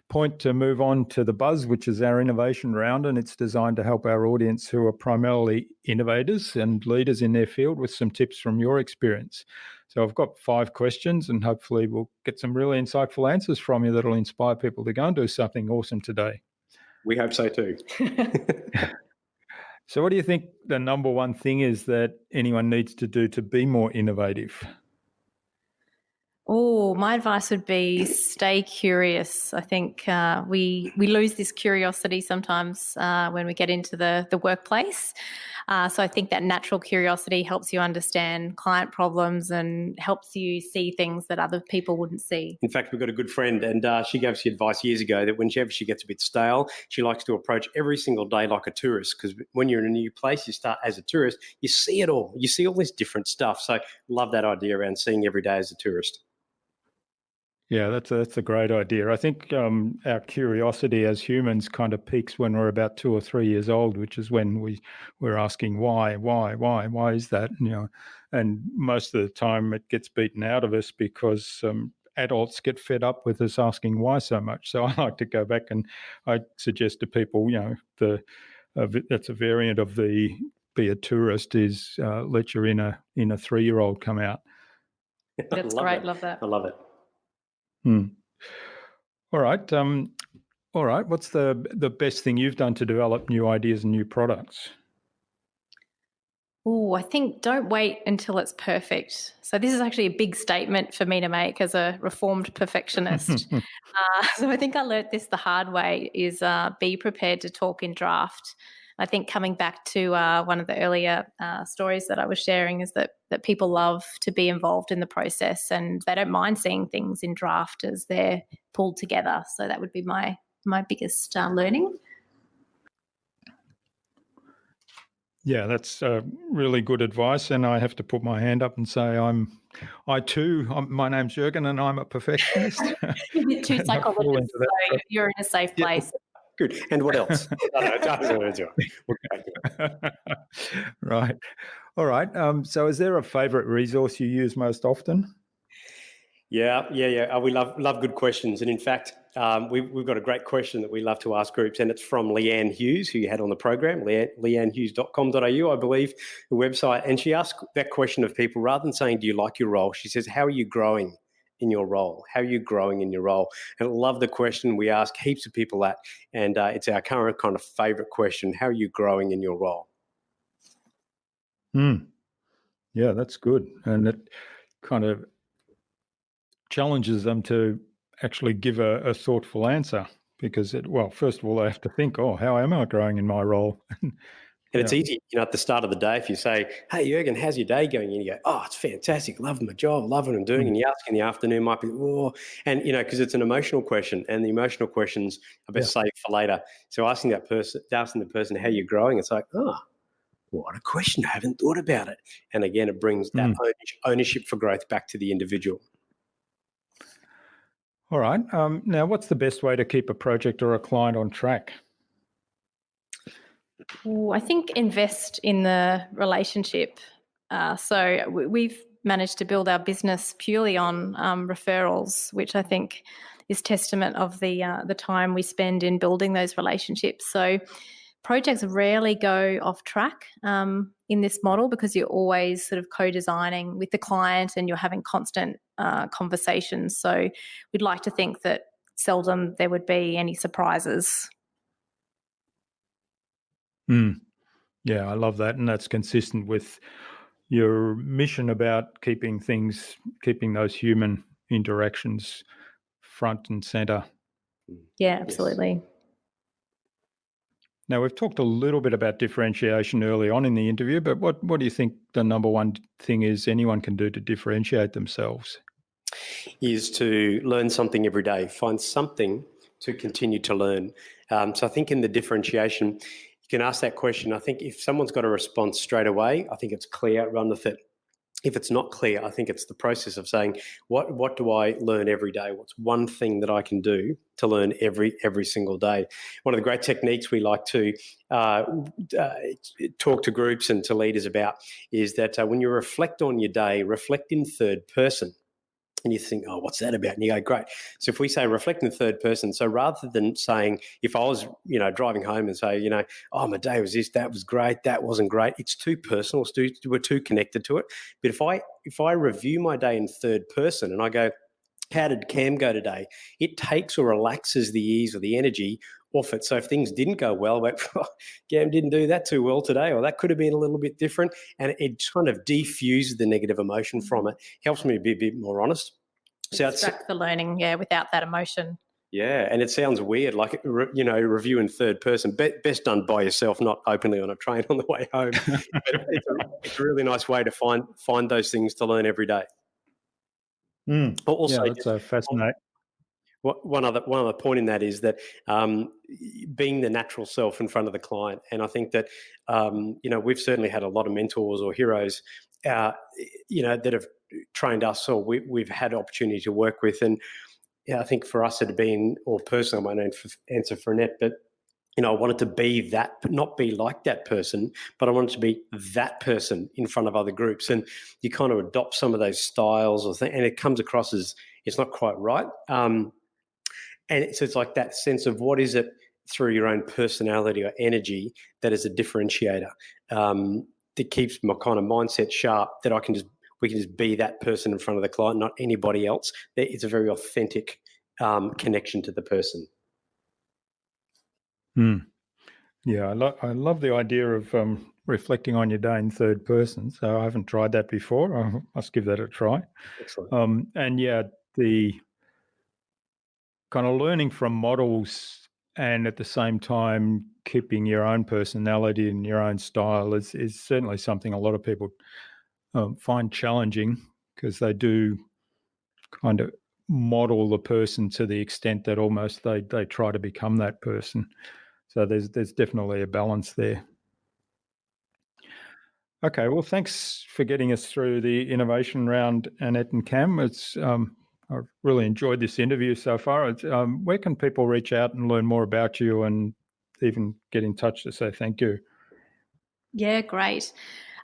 point to move on to the Buzz, which is our innovation round, and it's designed to help our audience who are primarily innovators and leaders in their field with some tips from your experience. So I've got 5 questions, and hopefully we'll get some really insightful answers from you that'll inspire people to go and do something awesome today. We hope so too. So what do you think the number one thing is that anyone needs to do to be more innovative? Oh, my advice would be stay curious. I think we lose this curiosity sometimes when we get into the workplace. So I think that natural curiosity helps you understand client problems and helps you see things that other people wouldn't see. In fact, we've got a good friend, and she gave us the advice years ago that whenever she gets a bit stale, she likes to approach every single day like a tourist, because when you're in a new place, you start as a tourist, you see it all. You see all this different stuff. So love that idea around seeing every day as a tourist. Yeah, that's a great idea. I think our curiosity as humans kind of peaks when we're about 2 or 3 years old, which is when we're asking why is that? And most of the time it gets beaten out of us because adults get fed up with us asking why so much. So I like to go back and I suggest to people, that's a variant of the be a tourist is let your inner 3-year-old come out. That's great. Love that. I love it. All right. What's the best thing you've done to develop new ideas and new products? Oh, I think don't wait until it's perfect. So this is actually a big statement for me to make as a reformed perfectionist. So I think I learnt this the hard way is be prepared to talk in draft. I think coming back to one of the earlier stories that I was sharing is that people love to be involved in the process and they don't mind seeing things in draft as they're pulled together. So that would be my biggest learning. Yeah, that's really good advice. And I have to put my hand up and say my name's Jürgen and I'm a perfectionist. You're 2 psychologists, so you're in a safe place. Good. And what else? Right. All right. So is there a favourite resource you use most often? Yeah. We love good questions. And in fact, we've got a great question that we love to ask groups, and it's from Leanne Hughes, who you had on the program, leannehughes.com.au, I believe, the website. And she asked that question of people, rather than saying, do you like your role? She says, how are you growing in your role? How are you growing in your role? And I love the question. We ask heaps of people that, and it's our current kind of favourite question. How are you growing in your role? Yeah, that's good. And it kind of challenges them to actually give a thoughtful answer because, first of all, they have to think, how am I growing in my role? And it's easy, at the start of the day, if you say, hey, Jürgen, how's your day going? And you go, it's fantastic. Loving my job, loving what I'm doing. And you ask in the afternoon might be, and, because it's an emotional question and the emotional questions are best saved for later. So asking the person how you're growing, it's like, what a question. I haven't thought about it. And again, it brings that ownership for growth back to the individual. All right. Now, what's the best way to keep a project or a client on track? I think invest in the relationship. So we've managed to build our business purely on referrals, which I think is testament of the time we spend in building those relationships. So projects rarely go off track in this model because you're always sort of co-designing with the client and you're having constant conversations. So we'd like to think that seldom there would be any surprises. Yeah, I love that. And that's consistent with your mission about keeping those human interactions front and center. Yeah, absolutely. Yes. Now, we've talked a little bit about differentiation early on in the interview, but what do you think the number one thing is anyone can do to differentiate themselves? Is to learn something every day, find something to continue to learn. So I think in the differentiation, you can ask that question. I think if someone's got a response straight away, I think it's clear, run with it. If it's not clear, I think it's the process of saying, what do I learn every day? What's one thing that I can do to learn every single day? One of the great techniques we like to talk to groups and to leaders about is that when you reflect on your day, reflect in third person. And you think, oh, what's that about? And you go, great. So if we say reflect in the third person, so rather than saying, if I was, driving home and say, oh, my day was this, that was great, that wasn't great, it's too personal, we're too connected to it. But if I review my day in third person and I go, how did Cam go today? It takes or relaxes the ease or the energy off it. So if things didn't go well, like, oh, Cam didn't do that too well today, or that could have been a little bit different, and it kind of defuses the negative emotion from it, helps me be a bit more honest. So extract the learning, without that emotion. Yeah, and it sounds weird, like, review in third person. Best done by yourself, not openly on a train on the way home. But it's a really nice way to find those things to learn every day. Also, that's fascinating. One other point in that is that being the natural self in front of the client, and I think that we've certainly had a lot of mentors or heroes, that have trained us, or we've had opportunity to work with, and I think for us it had been, or personally, I won't answer for Annette, but I wanted to be that, but not be like that person, but I wanted to be that person in front of other groups. And you kind of adopt some of those styles and it comes across as it's not quite right. And so it's like that sense of what is it through your own personality or energy that is a differentiator, that keeps my kind of mindset sharp, that we can just be that person in front of the client, not anybody else. It's a very authentic connection to the person. Yeah, I love the idea of reflecting on your day in third person. So I haven't tried that before. I must give that a try. Excellent. And the kind of learning from models and at the same time keeping your own personality and your own style is certainly something a lot of people find challenging, because they do kind of model the person to the extent that almost they try to become that person. So there's definitely a balance there. Okay, well, thanks for getting us through the innovation round, Annette and Cam. I've really enjoyed this interview so far. Where can people reach out and learn more about you and even get in touch to say thank you? Yeah, great.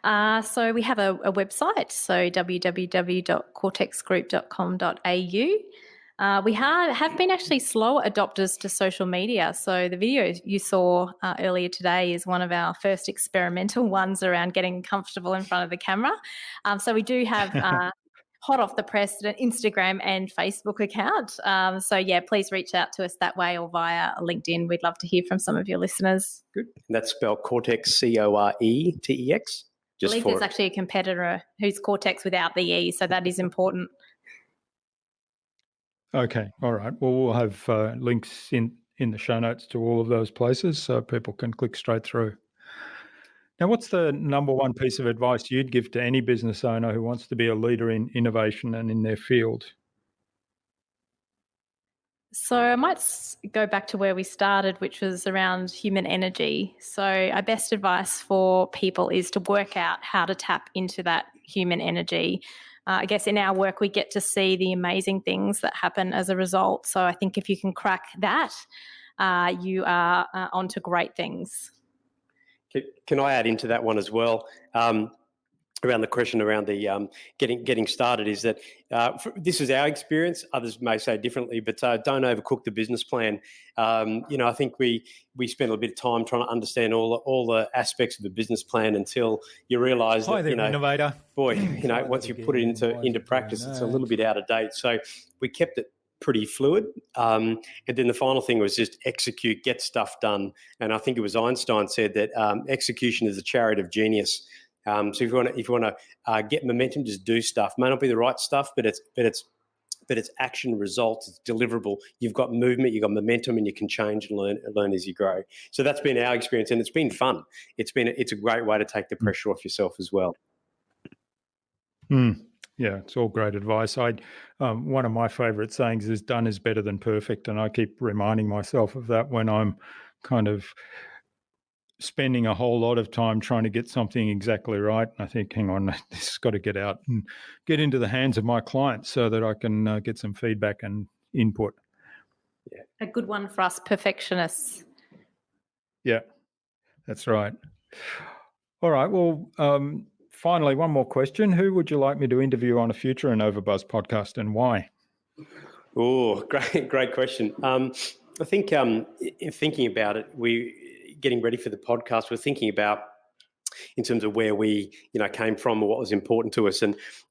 So we have a website, so www.coretexgroup.com.au. We have been actually slow adopters to social media. So the video you saw earlier today is one of our first experimental ones around getting comfortable in front of the camera. So we do have hot off the press an Instagram and Facebook account. So please reach out to us that way or via LinkedIn. We'd love to hear from some of your listeners. Good. And that's spelled Coretex, Coretex. I believe there's actually a competitor who's Coretex without the E, so that is important. Okay, all right. Well, we'll have links in the show notes to all of those places so people can click straight through. Now, what's the number one piece of advice you'd give to any business owner who wants to be a leader in innovation and in their field? So I might go back to where we started, which was around human energy. So our best advice for people is to work out how to tap into that human energy. I guess in our work, we get to see the amazing things that happen as a result. So I think if you can crack that, you are onto great things. Can I add into that one as well? around the question around the getting started is that this is our experience. Others may say differently, but don't overcook the business plan. I think we spent a bit of time trying to understand all the aspects of the business plan until you realise that, innovator. Boy, once you put it into practice, it's a little bit out of date. So we kept it pretty fluid. And then the final thing was just execute, get stuff done. And I think it was Einstein said that execution is the chariot of genius. So if you want to get momentum, just do stuff. May not be the right stuff, but it's action results. It's deliverable. You've got movement, you've got momentum, and you can change and learn as you grow. So that's been our experience, and it's been fun. It's a great way to take the pressure off yourself as well. Yeah, it's all great advice. One of my favourite sayings is "done is better than perfect," and I keep reminding myself of that when I'm kind of spending a whole lot of time trying to get something exactly right. I think, hang on, this has got to get out and get into the hands of my clients so that I can get some feedback and input. Yeah. A good one for us perfectionists. Yeah, that's right. All right, well, finally, one more question. Who would you like me to interview on a future InnovaBuzz podcast, and why? Oh, great question. I think in thinking about it, getting ready for the podcast, we're thinking about in terms of where we, came from or what was important to us.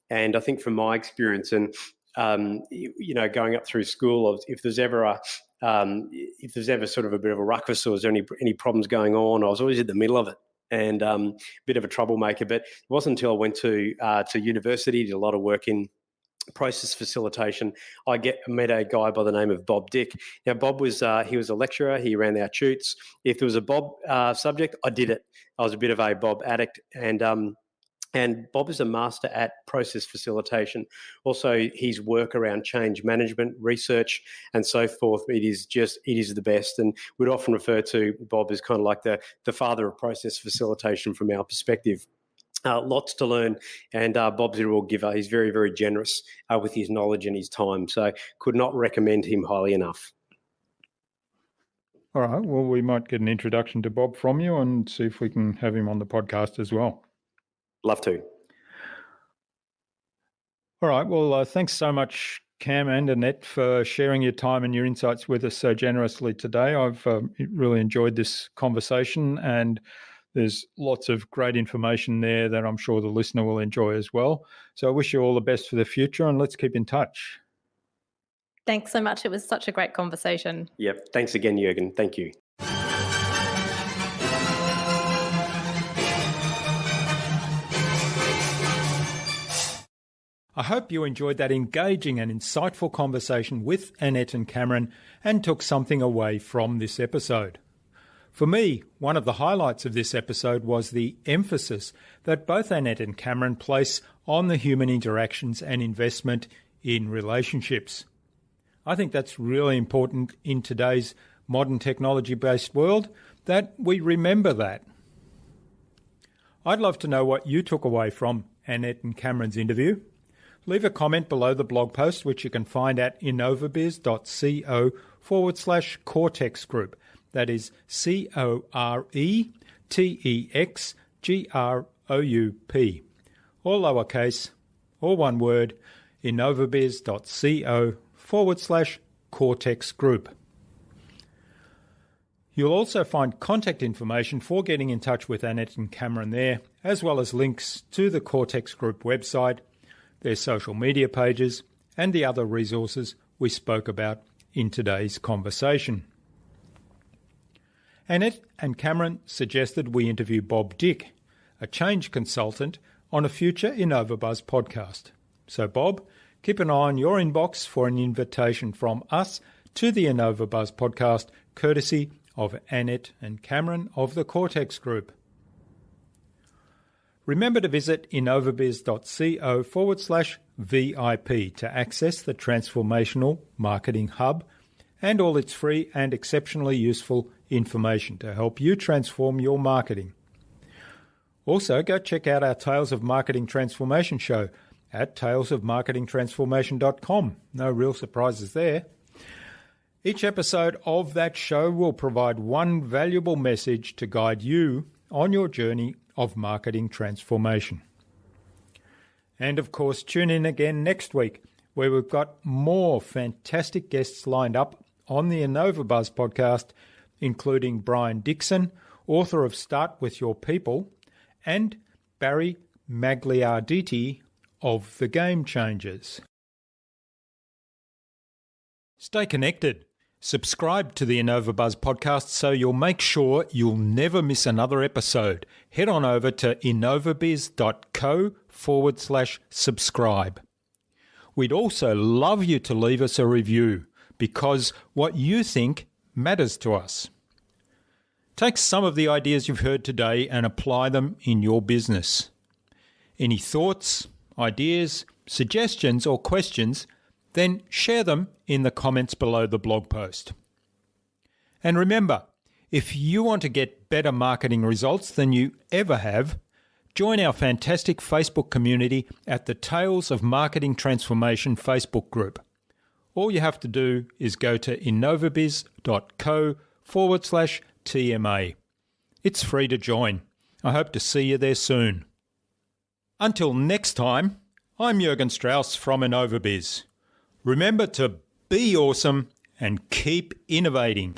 And I think from my experience and, going up through school, if there's ever sort of a bit of a ruckus or was there any problems going on, I was always in the middle of it and a bit of a troublemaker. But it wasn't until I went to university, did a lot of work in process facilitation, I met a guy by the name of Bob Dick. Now, Bob was he was a lecturer. He ran our tutes. If there was a Bob subject, I did it. I was a bit of a Bob addict, and Bob is a master at process facilitation. Also, his work around change management, research, and so forth. It is the best, and we'd often refer to Bob as kind of like the father of process facilitation from our perspective. Lots to learn, and Bob's a real giver. He's very, very generous with his knowledge and his time. So could not recommend him highly enough. All right. Well, we might get an introduction to Bob from you and see if we can have him on the podcast as well. Love to. All right. Well, thanks so much, Cam and Annette, for sharing your time and your insights with us so generously today. I've really enjoyed this conversation, and there's lots of great information there that I'm sure the listener will enjoy as well. So I wish you all the best for the future, and let's keep in touch. Thanks so much. It was such a great conversation. Yep. Thanks again, Jürgen. Thank you. I hope you enjoyed that engaging and insightful conversation with Annette and Cameron and took something away from this episode. For me, one of the highlights of this episode was the emphasis that both Annette and Cameron place on the human interactions and investment in relationships. I think that's really important in today's modern technology-based world, that we remember that. I'd love to know what you took away from Annette and Cameron's interview. Leave a comment below the blog post, which you can find at innovabiz.co/Coretex Group. That is CORETXGROUP. All lowercase, all one word, innovabiz.co/Coretex Group. You'll also find contact information for getting in touch with Annette and Cameron there, as well as links to the Coretex Group website, their social media pages, and the other resources we spoke about in today's conversation. Annette and Cameron suggested we interview Bob Dick, a change consultant, on a future InnovaBuzz podcast. So Bob, keep an eye on your inbox for an invitation from us to the InnovaBuzz podcast, courtesy of Annette and Cameron of the Coretex Group. Remember to visit innovabiz.co/VIP to access the Transformational Marketing Hub and all its free and exceptionally useful information to help you transform your marketing. Also, go check out our Tales of Marketing Transformation show at talesofmarketingtransformation.com. No real surprises there. Each episode of that show will provide one valuable message to guide you on your journey of marketing transformation. And of course, tune in again next week, where we've got more fantastic guests lined up on the InnovaBuzz podcast, including Brian Dixon, author of Start With Your People, and Barry Magliarditi of The Game Changers. Stay connected. Subscribe to the InnovaBuzz podcast so you'll make sure you'll never miss another episode. Head on over to innovabiz.co/subscribe. We'd also love you to leave us a review because what you think matters to us. Take some of the ideas you've heard today and apply them in your business. Any thoughts, ideas, suggestions or questions, then share them in the comments below the blog post. And remember, if you want to get better marketing results than you ever have, join our fantastic Facebook community at the Tales of Marketing Transformation Facebook group. All you have to do is go to innovabiz.co/TMA. It's free to join. I hope to see you there soon. Until next time, I'm Jürgen Strauss from InnovaBiz. Remember to be awesome and keep innovating.